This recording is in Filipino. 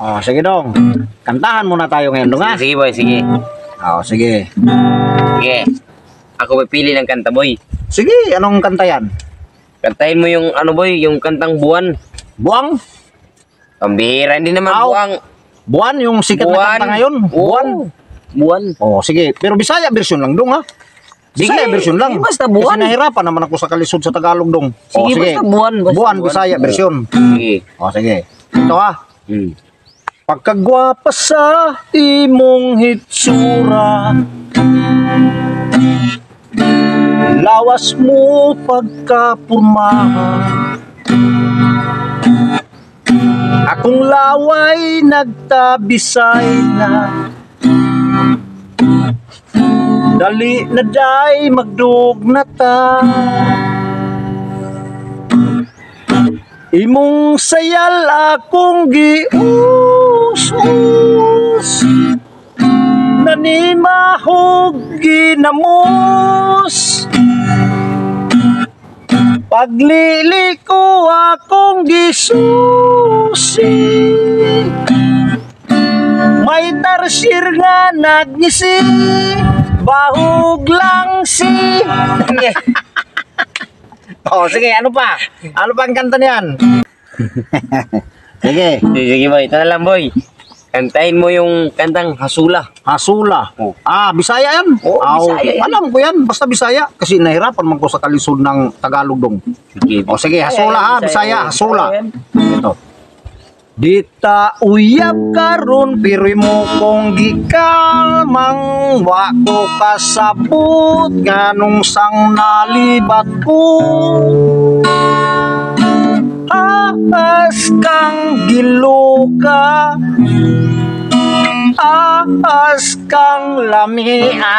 Oh, sige dong. Kantahan muna tayo ngayon dong ha. Sige boy, sige. Oh, sige. Sige. Ako pipili ng kanta boy. Sige, anong kanta yan? Kantahin mo yung ano boy, yung kantang buwan. Buwang? Pambihira, hindi naman Aw. buwang. Buwan yung sikat na kanta ngayon. Buwan. Buwan. Oh, sige. Pero Bisaya version lang dong ha. Bisaya version lang. Basta buwan. Kasi nahirapan naman ako sa kalisod sa Tagalog dong. Oh, Sige, basta buwan. Basta Buwan, Bisaya version. Sige. Oh, sige. Ito ha. Pagkagwapa sa imong hitsura, lawas mo pagkapurmahan, akong laway nagtabisay na, dali na day magdugnata. Imong sayal akong gius-us, nanimahog ginamos, paglili ko akong gisusi, may tarsir nga nagngisi, bahog lang si. Oh, sige, ano pa? Ano pa ang kanta niyan? Sige. Sige boy, ito na lang boy. Kantahin mo yung kantang Hasula. Hasula. Oh. Ah, Bisaya yan? Bisaya yan. Alam ko yan, basta Bisaya. Kasi nahirapan man ko sa kalisod ng Tagalog dong. Sige. O sige, Hasula ha, Bisaya, Hasula. Yan. Ito. Dita uyab karon pero mo kong gikalmang wako kasabot nganong sang nalibat ko. Ahas kang giluka, ahas kang lamia.